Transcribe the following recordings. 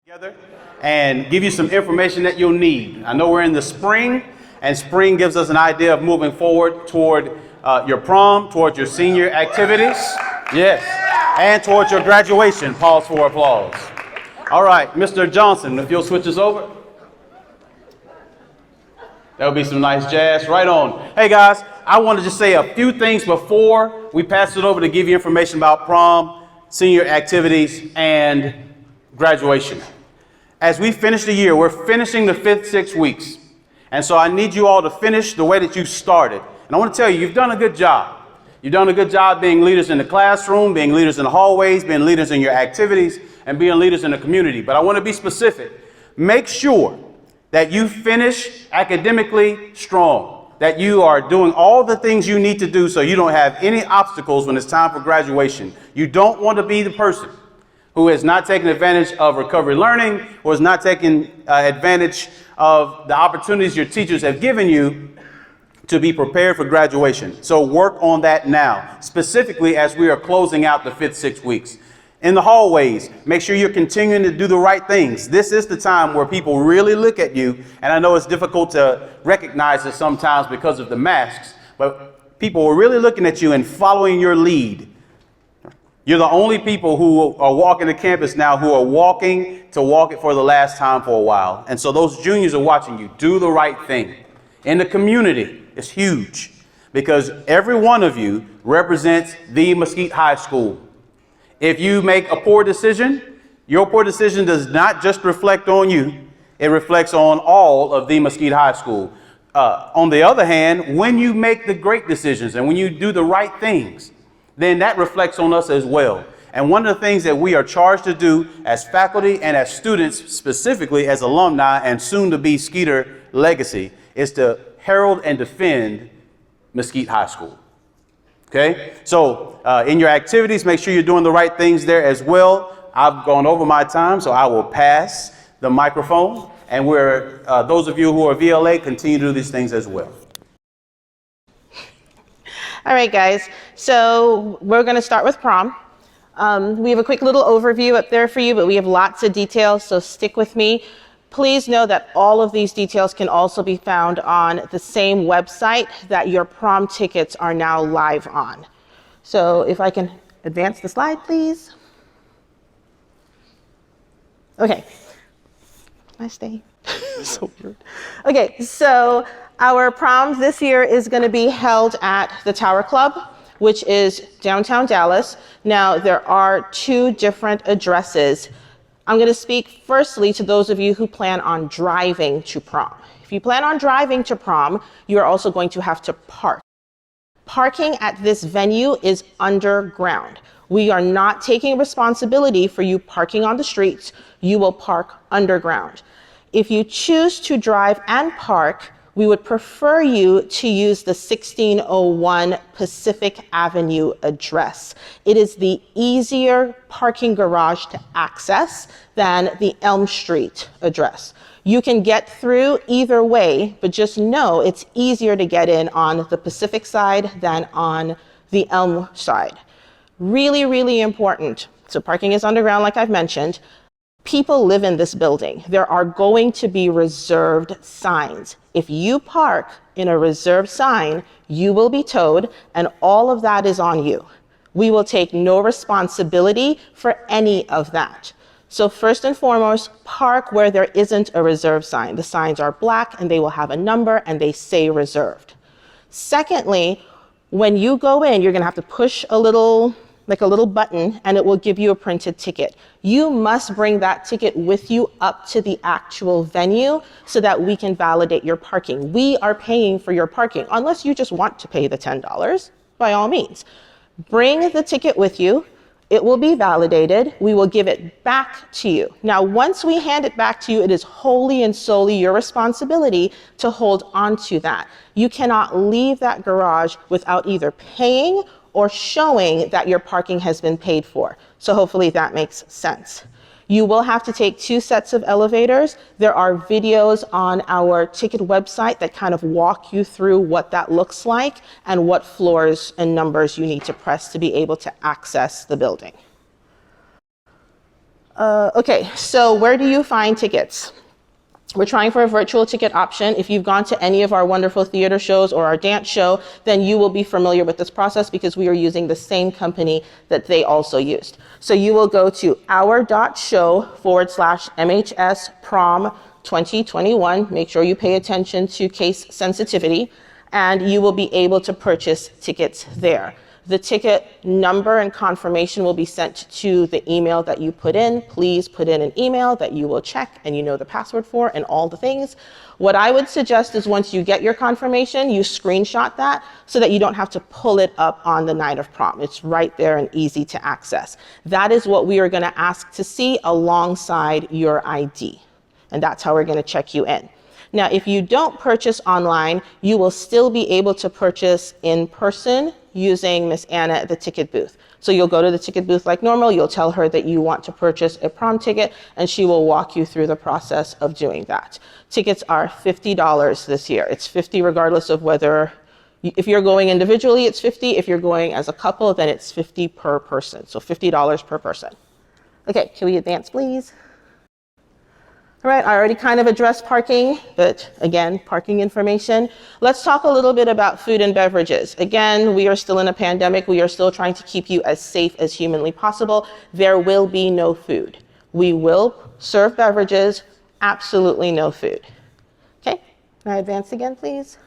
together and give you some information that you'll need. I know we're in the spring, and spring gives us an idea of moving forward toward your prom, toward your senior activities, yes, and towards your graduation. Pause for applause. All right, Mr. Johnson, if you'll switch us over. That would be some nice jazz. Right on. Hey guys, I want to just say a few things before we pass it over to give you information about prom, senior activities, and graduation. As we finish the year, we're finishing the fifth 6 weeks. And so I need you all to finish the way that you started. And I want to tell you, you've done a good job. You've done a good job being leaders in the classroom, being leaders in the hallways, being leaders in your activities, and being leaders in the community. But I want to be specific. Make sure that you finish academically strong, that you are doing all the things you need to do so you don't have any obstacles when it's time for graduation. You don't want to be the person who has not taken advantage of recovery learning, or has not taken advantage of the opportunities your teachers have given you to be prepared for graduation. So work on that now, specifically as we are closing out the fifth 6 weeks. In the hallways, make sure you're continuing to do the right things. This is the time where people really look at you, and I know it's difficult to recognize this sometimes because of the masks, but people are really looking at you and following your lead. You're the only people who are walking the campus now who are walking to walk it for the last time for a while. And so those juniors are watching you. Do the right thing. In the community, it's huge because every one of you represents the Mesquite High School. If you make a poor decision, your poor decision does not just reflect on you. It reflects on all of the Mesquite High School. On the other hand, when you make the great decisions and when you do the right things, then that reflects on us as well. And one of the things that we are charged to do as faculty and as students, specifically as alumni and soon to be Skeeter legacy, is to herald and defend Mesquite High School. Okay? So in your activities, make sure you're doing the right things there as well. I've gone over my time, so I will pass the microphone. And those of you who are VLA, continue to do these things as well. All right, guys, so we're going to start with prom. We have a quick little overview up there for you, but we have lots of details, so stick with me. Please know that all of these details can also be found on the same website that your prom tickets are now live on. So if I can advance the slide, please. Okay. Can I stay? So weird. Okay, so our prom this year is going to be held at the Tower Club, which is downtown Dallas. Now, there are 2 different addresses. I'm going to speak firstly to those of you who plan on driving to prom. If you plan on driving to prom, you're also going to have to park. Parking at this venue is underground. We are not taking responsibility for you parking on the streets. You will park underground. If you choose to drive and park, we would prefer you to use the 1601 Pacific Avenue address. It is the easier parking garage to access than the Elm Street address. You can get through either way, but just know it's easier to get in on the Pacific side than on the Elm side. Really, really important. So parking is underground, like I've mentioned. People live in this building. There are going to be reserved signs. If you park in a reserved sign, you will be towed, and all of that is on you. We will take no responsibility for any of that. So first and foremost, park where there isn't a reserved sign. The signs are black and they will have a number and they say reserved. Secondly, when you go in, you're gonna have to push a little button and it will give you a printed ticket. You must bring that ticket with you up to the actual venue so that we can validate your parking. We are paying for your parking, unless you just want to pay the $10, by all means. Bring the ticket with you. It will be validated. We will give it back to you. Now, once we hand it back to you, it is wholly and solely your responsibility to hold on to that. You cannot leave that garage without either paying or showing that your parking has been paid for. So hopefully that makes sense. You will have to take 2 sets of elevators. There are videos on our ticket website that kind of walk you through what that looks like and what floors and numbers you need to press to be able to access the building. Okay, so where do you find tickets? We're trying for a virtual ticket option. If you've gone to any of our wonderful theater shows or our dance show, then you will be familiar with this process because we are using the same company that they also used. So you will go to our.show/MHS Prom 2021. Make sure you pay attention to case sensitivity, and you will be able to purchase tickets there. The ticket number and confirmation will be sent to the email that you put in. Please put in an email that you will check and you know the password for and all the things. What I would suggest is once you get your confirmation, you screenshot that so that you don't have to pull it up on the night of prom. It's right there and easy to access. That is what we are going to ask to see alongside your ID. And that's how we're going to check you in. Now, if you don't purchase online, you will still be able to purchase in person using Miss Anna at the ticket booth. So you'll go to the ticket booth like normal, you'll tell her that you want to purchase a prom ticket, and she will walk you through the process of doing that. Tickets are $50 this year. It's $50 regardless of whether, if you're going individually, it's $50. If you're going as a couple, then it's $50 per person. So $50 per person. Okay, can we advance, please? All right, I already kind of addressed parking, but again, parking information. Let's talk a little bit about food and beverages. Again, we are still in a pandemic. We are still trying to keep you as safe as humanly possible. There will be no food. We will serve beverages, absolutely no food. Okay, can I advance again, please?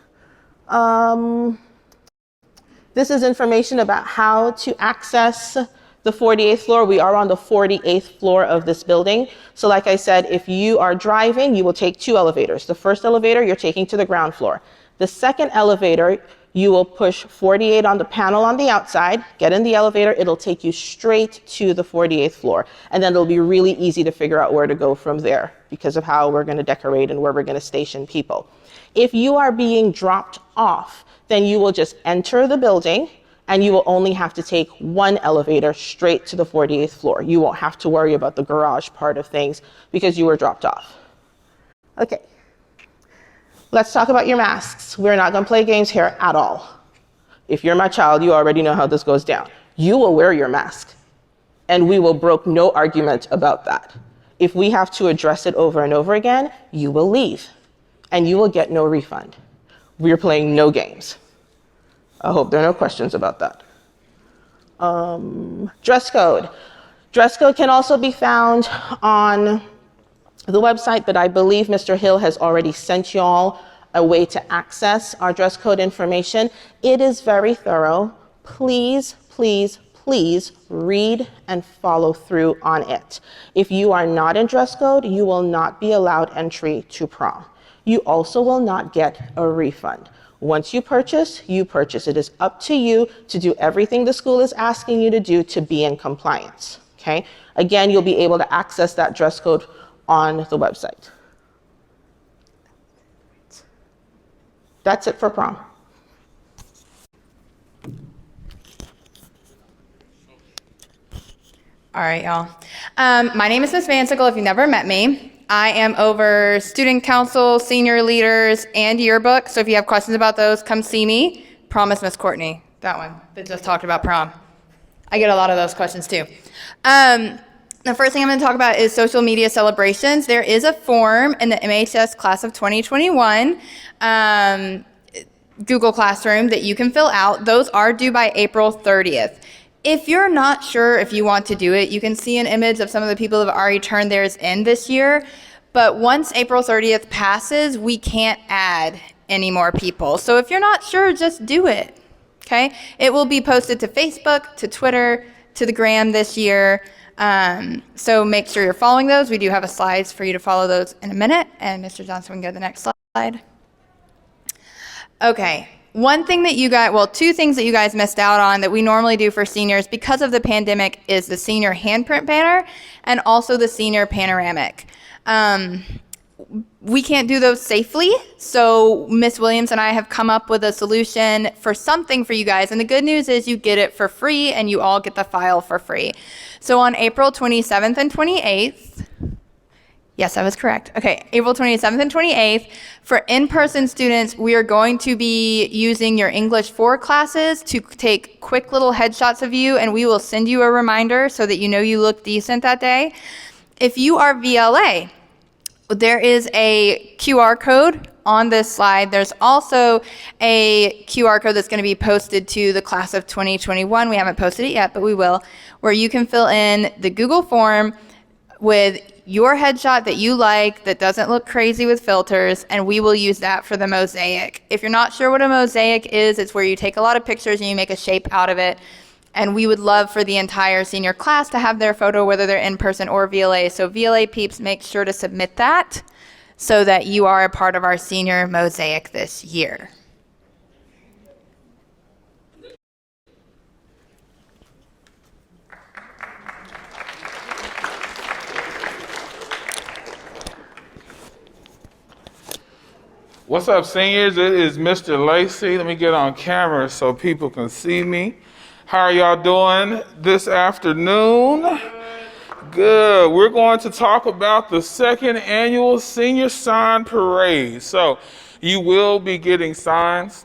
This is information about how to access the 48th floor. We are on the 48th floor of this building. So like I said, if you are driving, you will take 2 elevators. The first elevator you're taking to the ground floor. The second elevator, you will push 48 on the panel on the outside, get in the elevator, it'll take you straight to the 48th floor. And then it'll be really easy to figure out where to go from there because of how we're going to decorate and where we're going to station people. If you are being dropped off, then you will just enter the building, and you will only have to take 1 elevator straight to the 48th floor. You won't have to worry about the garage part of things because you were dropped off. Okay, let's talk about your masks. We're not gonna play games here at all. If you're my child, you already know how this goes down. You will wear your mask, and we will brook no argument about that. If we have to address it over and over again, you will leave, and you will get no refund. We're playing no games. I hope there are no questions about that. Dress code. Dress code can also be found on the website, but I believe Mr. Hill has already sent y'all a way to access our dress code information. It is very thorough. Please, please, please read and follow through on it. If you are not in dress code, you will not be allowed entry to prom. You also will not get a refund. Once you purchase, you purchase. It is up to you to do everything the school is asking you to do to be in compliance, okay? Again, you'll be able to access that dress code on the website. That's it for prom. All right, y'all. My name is Miss Vansicle, if you've never met me. I am over student council, senior leaders, and yearbook. So if you have questions about those, come see me. Promise Miss Courtney, that one that just talked about prom. I get a lot of those questions too. The first thing I'm going to talk about is social media celebrations. There is a form in the MHS class of 2021 Google Classroom that you can fill out. Those are due by April 30th. If you're not sure if you want to do it, you can see an image of some of the people who have already turned theirs in this year. But once April 30th passes, we can't add any more people. So if you're not sure, just do it, okay? It will be posted to Facebook, to Twitter, to the Gram this year. So make sure you're following those. We do have slides for you to follow those in a minute. And Mr. Johnson, we can go to the next slide. Okay. One thing that you guys, well, 2 things that you guys missed out on that we normally do for seniors because of the pandemic is the senior handprint banner and also the senior panoramic. We can't do those safely, so Miss Williams and I have come up with a solution for something for you guys, and the good news is you get it for free and you all get the file for free. So on April 27th and 28th, yes, I was correct. Okay, April 27th and 28th, for in-person students, we are going to be using your English 4 classes to take quick little headshots of you, and we will send you a reminder so that you know you look decent that day. If you are VLA, there is a QR code on this slide. There's also a QR code that's going to be posted to the class of 2021. We haven't posted it yet, but we will, where you can fill in the Google form with your headshot that you like, that doesn't look crazy with filters, and we will use that for the mosaic. If you're not sure what a mosaic is, it's where you take a lot of pictures and you make a shape out of it. And we would love for the entire senior class to have their photo, whether they're in person or VLA. So VLA peeps, make sure to submit that so that you are a part of our senior mosaic this year. What's up, seniors? It is Mr. Lacey. Let me get on camera so people can see me. How are y'all doing this afternoon? Good. We're going to talk about the second annual Senior Sign Parade. So you will be getting signs.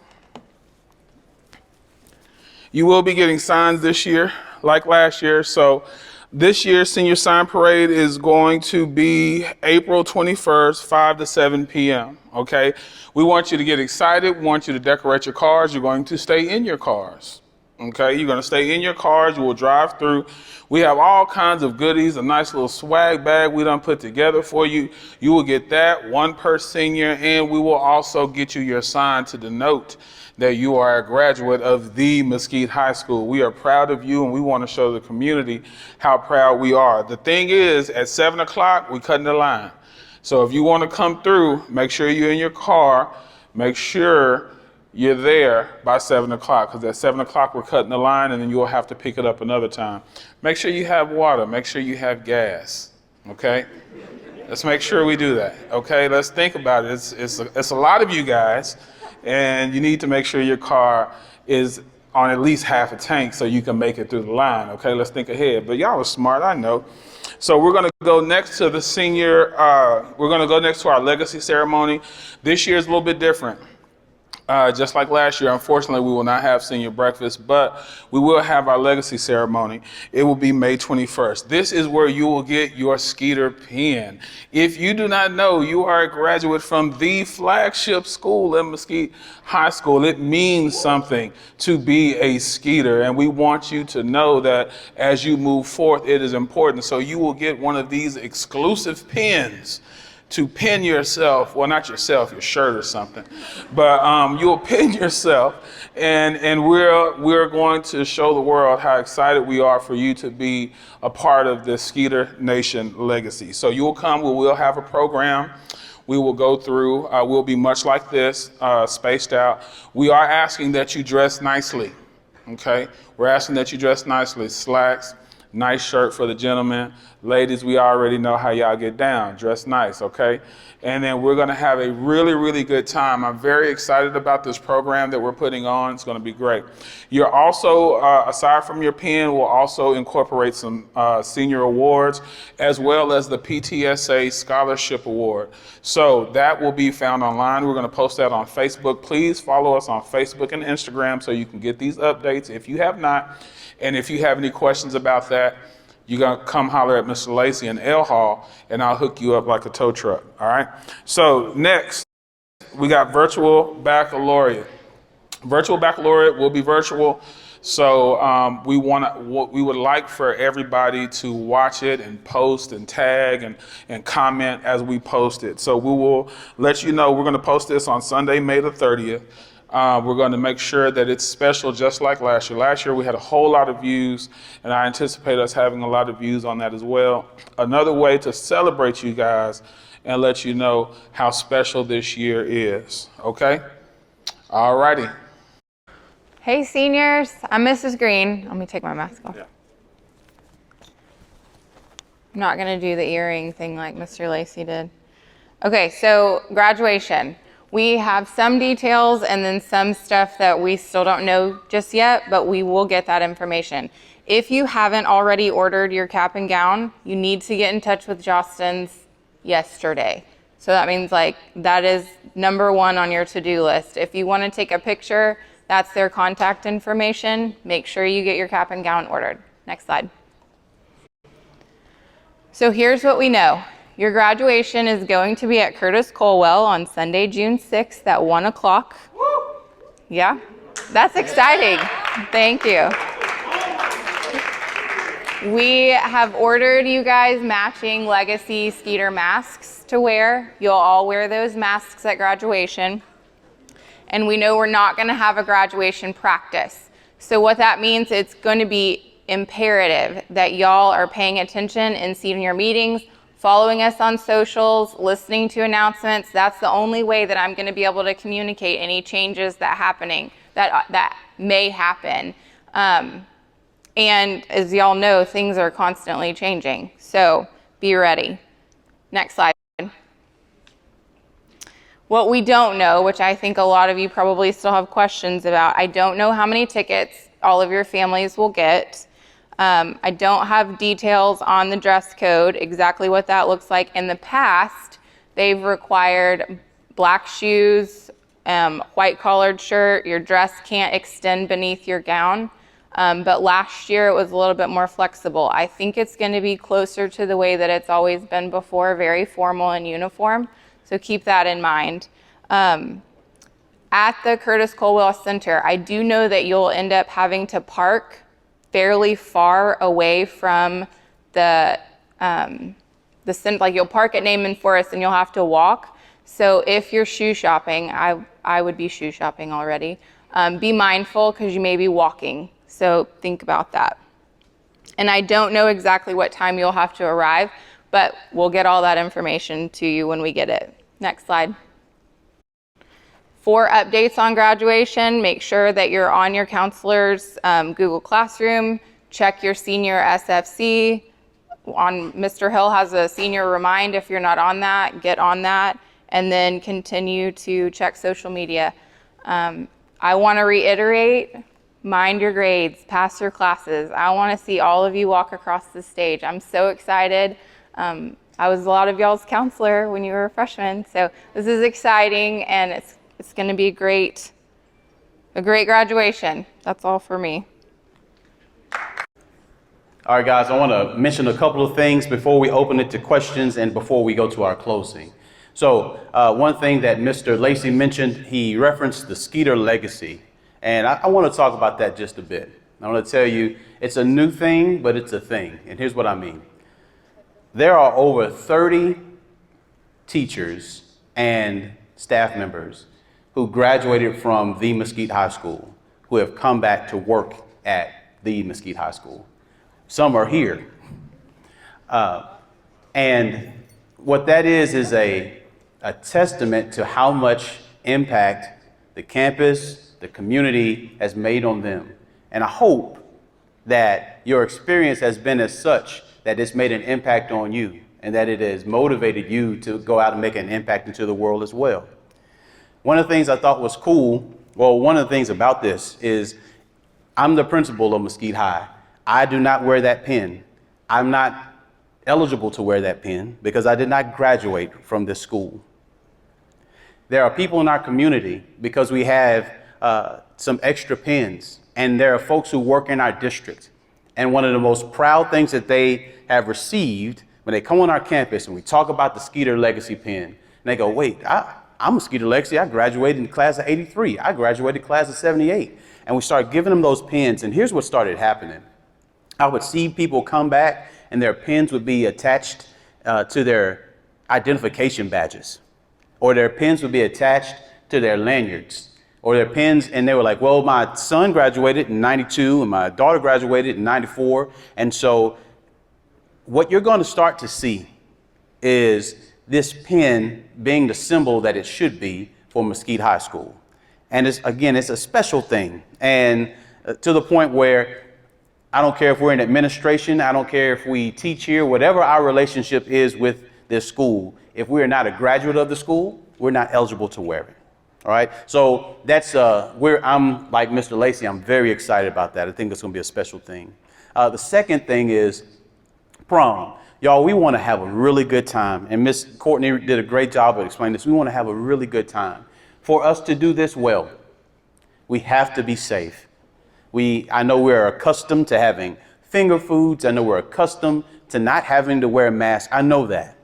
You will be getting signs this year, like last year. So this year's Senior Sign Parade is going to be April 21st, 5 to 7 p.m., okay? We want you to get excited. We want you to decorate your cars. You're going to stay in your cars, okay? You're going to stay in your cars. You will drive through. We have all kinds of goodies, a nice little swag bag we done put together for you. You will get that, one per senior, and we will also get you your sign to denote that you are a graduate of the Mesquite High School. We are proud of you, and we want to show the community how proud we are. The thing is, at 7 o'clock, we're cutting the line. So if you want to come through, make sure you're in your car. Make sure you're there by 7 o'clock, because at 7 o'clock, we're cutting the line, and then you'll have to pick it up another time. Make sure you have water. Make sure you have gas, okay? Let's make sure we do that, okay? Let's think about it. It's a lot of you guys. And you need to make sure your car is on at least half a tank so you can make it through the line. Okay, let's think ahead. But y'all are smart, I know. So we're going to go next to the senior, we're going to go next to our legacy ceremony. This year is a little bit different. Just like last year, unfortunately, we will not have senior breakfast, but we will have our legacy ceremony. It will be May 21st. This is where you will get your Skeeter pin. If you do not know, you are a graduate from the flagship school at Mesquite High School. It means something to be a Skeeter, and we want you to know that as you move forth, it is important. So you will get one of these exclusive pins to pin yourself, well, not yourself, your shirt or something, but you'll pin yourself, and we're going to show the world how excited we are for you to be a part of the Skeeter Nation legacy. So you will come, we will have a program. We will go through, we'll be much like this, spaced out. We are asking that you dress nicely, okay? We're asking that you dress nicely, slacks, nice shirt for the gentlemen. Ladies, we already know how y'all get down. Dress nice, okay? And then we're going to have a really, really good time. I'm very excited about this program that we're putting on. It's going to be great. You're also, aside from your pen, we'll also incorporate some senior awards, as well as the PTSA Scholarship Award. So that will be found online. We're going to post that on Facebook. Please follow us on Facebook and Instagram so you can get these updates if you have not. And if you have any questions about that, you're going to come holler at Mr. Lacey in L Hall, and I'll hook you up like a tow truck, all right? So next, we got virtual baccalaureate. Virtual baccalaureate will be virtual, so we would like for everybody to watch it and post and tag and comment as we post it. So we will let you know. We're going to post this on Sunday, May the 30th. We're going to make sure that it's special just like last year. Last year we had a whole lot of views, and I anticipate us having a lot of views on that as well. Another way to celebrate you guys and let you know how special this year is, okay? All righty. Hey seniors, I'm Mrs. Green. Let me take my mask off. Yeah. I'm not gonna do the earring thing like Mr. Lacey did. Okay, so graduation. We have some details and then some stuff that we still don't know just yet, but we will get that information. If you haven't already ordered your cap and gown, you need to get in touch with Jostens yesterday. So that means like that is number one on your to-do list. If you want to take a picture, that's their contact information. Make sure you get your cap and gown ordered. Next slide. So here's what we know. Your graduation is going to be at Curtis Colwell on Sunday, June 6th at 1 o'clock. Yeah, that's exciting. Thank you. We have ordered you guys matching Legacy Skeeter masks to wear. You'll all wear those masks at graduation. And we know we're not going to have a graduation practice. So what that means, it's going to be imperative that y'all are paying attention in senior meetings, following us on socials, listening to announcements. That's the only way that I'm going to be able to communicate any changes that may happen. And as y'all know, things are constantly changing. So be ready. Next slide. What we don't know, which I think a lot of you probably still have questions about, I don't know how many tickets all of your families will get. I don't have details on the dress code, exactly what that looks like. In the past, they've required black shoes, white collared shirt, your dress can't extend beneath your gown. But last year it was a little bit more flexible. I think it's going to be closer to the way that it's always been before, very formal and uniform. So keep that in mind. At the Curtis Colwell Center, I do know that you'll end up having to park fairly far away from the center. Like you'll park at Naaman Forest and you'll have to walk. So if you're shoe shopping, I would be shoe shopping already. Be mindful because you may be walking. So think about that. And I don't know exactly what time you'll have to arrive, but we'll get all that information to you when we get it. Next slide. For updates on graduation, make sure that you're on your counselor's Google Classroom. Check your senior SFC. Mr. Hill has a senior remind. If you're not on that, get on that. And then continue to check social media. I want to reiterate, mind your grades, pass your classes. I want to see all of you walk across the stage. I'm so excited. I was a lot of y'all's counselor when you were freshmen, so this is exciting, and it's going to be a great graduation. That's all for me. All right, guys, I want to mention a couple of things before we open it to questions and before we go to our closing. So one thing that Mr. Lacey mentioned, he referenced the Skeeter legacy. And I want to talk about that just a bit. I want to tell you, it's a new thing, but it's a thing. And here's what I mean. There are over 30 teachers and staff members who graduated from the Mesquite High School who have come back to work at the Mesquite High School. Some are here. And what that is a testament to how much impact the campus, the community has made on them. And I hope that your experience has been as such that it's made an impact on you and that it has motivated you to go out and make an impact into the world as well. One of the things I thought was cool, well, one of the things about this is I'm the principal of Mesquite High. I do not wear that pin. I'm not eligible to wear that pin because I did not graduate from this school. There are people in our community because we have some extra pins, and there are folks who work in our district. And one of the most proud things that they have received when they come on our campus and we talk about the Skeeter Legacy pin, and they go, wait, I'm a Skeeter Legacy. I graduated in the class of 83. I graduated class of 78. And we started giving them those pins. And here's what started happening. I would see people come back and their pins would be attached to their identification badges, or their pins would be attached to their lanyards, or their pins, and they were like, well, my son graduated in 92 and my daughter graduated in 94. And so what you're going to start to see is this pin being the symbol that it should be for Mesquite High School. And it's a special thing. And to the point where I don't care if we're in administration, I don't care if we teach here, whatever our relationship is with this school, if we are not a graduate of the school, we're not eligible to wear it. All right. So that's I'm like Mr. Lacey. I'm very excited about that. I think it's going to be a special thing. The second thing is prom. Y'all, we want to have a really good time. And Miss Courtney did a great job of explaining this. We want to have a really good time. For us to do this well, we have to be safe. I know we're accustomed to having finger foods. I know we're accustomed to not having to wear a mask. I know that.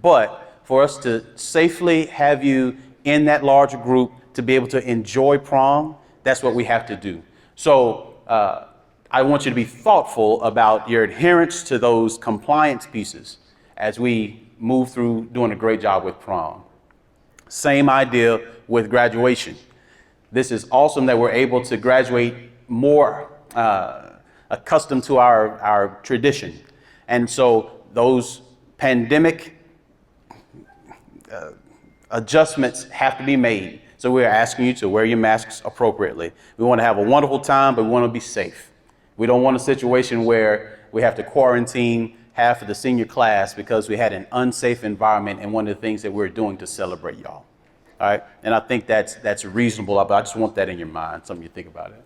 But for us to safely have you in that larger group to be able to enjoy prom, that's what we have to do. So I want you to be thoughtful about your adherence to those compliance pieces as we move through doing a great job with prom. Same idea with graduation. This is awesome that we're able to graduate more accustomed to our tradition. And so those pandemic adjustments have to be made. So we're asking you to wear your masks appropriately. We want to have a wonderful time, but we want to be safe. We don't want a situation where we have to quarantine half of the senior class because we had an unsafe environment and one of the things that we're doing to celebrate y'all. All right. And I think that's reasonable, but I just want that in your mind, something you think about it.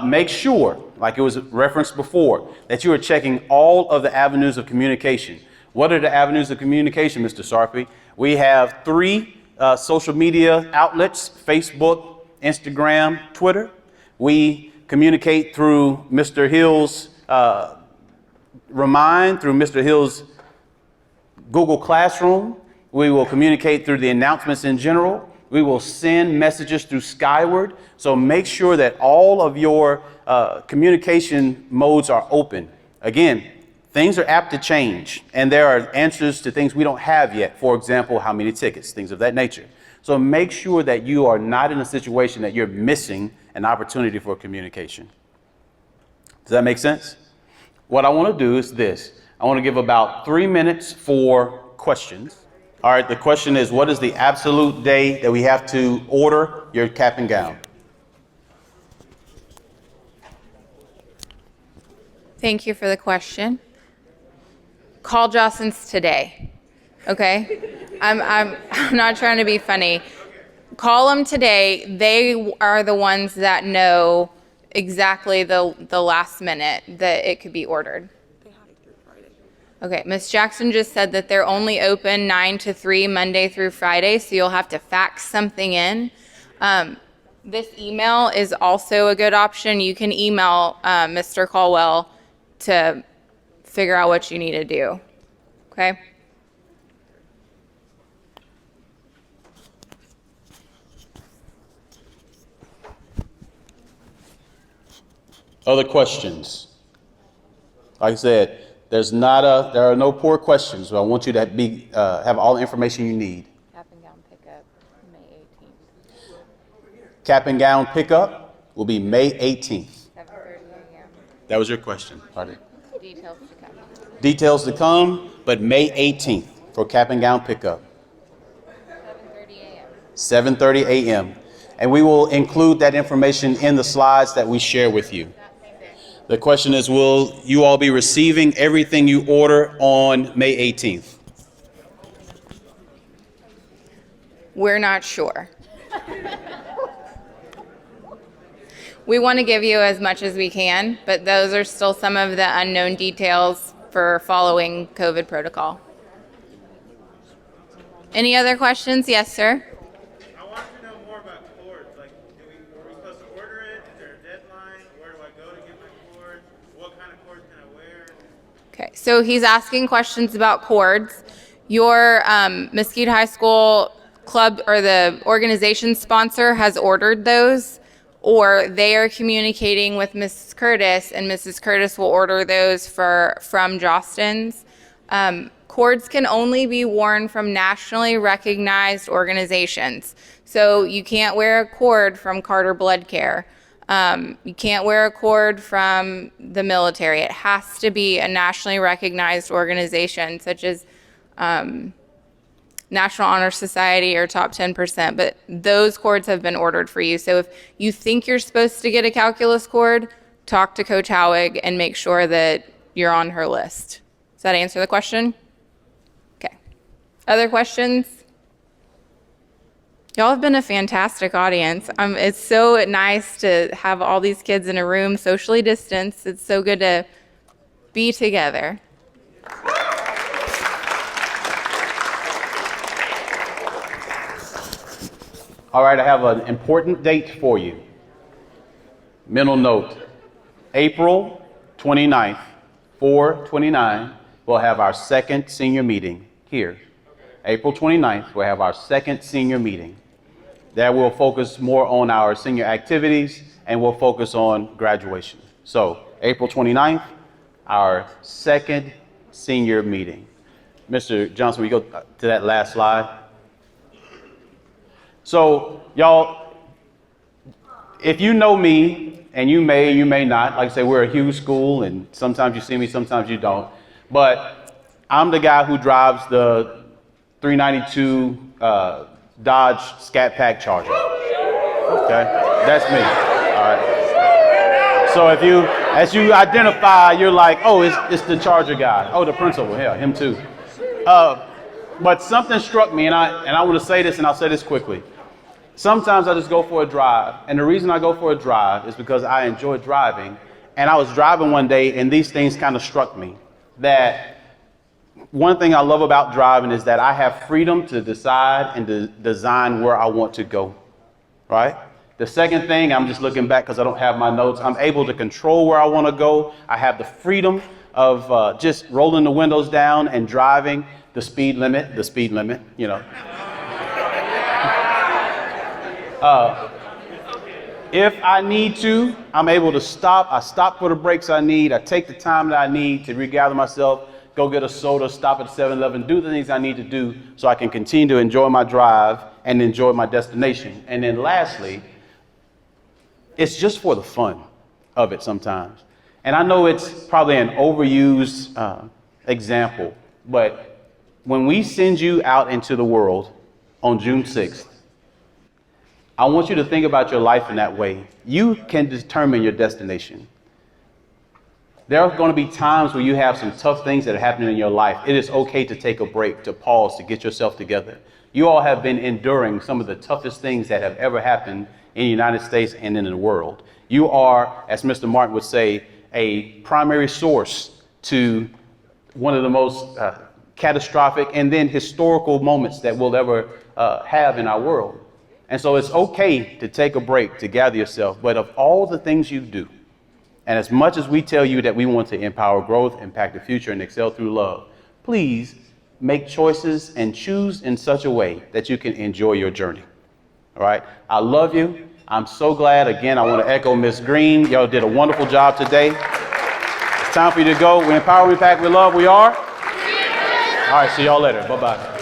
Make sure, like it was referenced before, that you are checking all of the avenues of communication. What are the avenues of communication, Mr. Sarpy? We have 3 social media outlets: Facebook, Instagram, Twitter. We communicate through Mr. Hill's Remind, through Mr. Hill's Google Classroom. We will communicate through the announcements in general. We will send messages through Skyward. So make sure that all of your communication modes are open. Again, things are apt to change, and there are answers to things we don't have yet. For example, how many tickets, things of that nature. So make sure that you are not in a situation that you're missing an opportunity for communication. Does that make sense? What I want to do is this. I want to give about 3 minutes for questions. All right, the question is, what is the absolute day that we have to order your cap and gown? Thank you for the question. Call Jostens today, okay? I'm not trying to be funny. Call them today. They are the ones that know exactly the last minute that it could be ordered. Okay, Ms. Jackson just said that they're only open 9 to 3 Monday through Friday, so you'll have to fax something in. This email is also a good option. You can email Mr. Caldwell to figure out what you need to do, okay? Other questions? Like I said, there are no poor questions. So I want you to have all the information you need. Cap and gown pickup, May 18th. Cap and gown pickup will be May 18th. 7:30 a.m. That was your question. Pardon. Details to come. Details to come, but May 18th for cap and gown pickup. 7:30 a.m. 7:30 a.m. And we will include that information in the slides that we share with you. The question is, will you all be receiving everything you order on May 18th? We're not sure. We want to give you as much as we can, but those are still some of the unknown details for following COVID protocol. Any other questions? Yes, sir. I want to know more about cords. Like, are we supposed to order it? Is there a deadline? Where do I go to get my cords? What kind of cords can I wear? Okay, so he's asking questions about cords. Your Mesquite High School club or the organization sponsor has ordered those, or they are communicating with Mrs. Curtis, and Mrs. Curtis will order those from Jostens. Cords can only be worn from nationally recognized organizations. So you can't wear a cord from Carter Blood Care. You can't wear a cord from the military. It has to be a nationally recognized organization, such as National Honor Society or Top 10%, but those cords have been ordered for you. So if you think you're supposed to get a calculus cord, talk to Coach Howig and make sure that you're on her list. Does that answer the question? Okay. Other questions? Y'all have been a fantastic audience. It's so nice to have all these kids in a room, socially distanced. It's so good to be together. All right, I have an important date for you. Mental note, April 29th 4/29, we'll have our second senior meeting here. April 29th, we'll have our second senior meeting. There we'll focus more on our senior activities and we'll focus on graduation. So April 29th, our second senior meeting. Mr. Johnson, we go to that last slide. So y'all, if you know me, and you may not, like I say, we're a huge school and sometimes you see me, sometimes you don't, but I'm the guy who drives the 392 Dodge Scat Pack Charger. Okay, that's me. All right. So as you identify, you're like, oh, it's the Charger guy. Oh, the principal, yeah, him too. But something struck me, and I want to say this, and I'll say this quickly. Sometimes I just go for a drive, and the reason I go for a drive is because I enjoy driving. And I was driving one day, and these things kind of struck me. That one thing I love about driving is that I have freedom to decide and to design where I want to go, right? The second thing, I'm just looking back because I don't have my notes. I'm able to control where I want to go. I have the freedom of just rolling the windows down and driving the speed limit, you know. If I need to, I'm able to stop. I stop for the breaks I need. I take the time that I need to regather myself, go get a soda, stop at 7-Eleven, do the things I need to do so I can continue to enjoy my drive and enjoy my destination. And then lastly, it's just for the fun of it sometimes. And I know it's probably an overused example, but when we send you out into the world on June 6th, I want you to think about your life in that way. You can determine your destination. There are going to be times where you have some tough things that are happening in your life. It is okay to take a break, to pause, to get yourself together. You all have been enduring some of the toughest things that have ever happened in the United States and in the world. You are, as Mr. Martin would say, a primary source to one of the most catastrophic and then historical moments that we'll ever have in our world. And so it's okay to take a break, to gather yourself. But of all the things you do, and as much as we tell you that we want to empower growth, impact the future, and excel through love, please make choices and choose in such a way that you can enjoy your journey. All right? I love you. I'm so glad. Again, I want to echo Ms. Green. Y'all did a wonderful job today. It's time for you to go. We empower, we impact, we love, we are. All right, see y'all later. Bye-bye.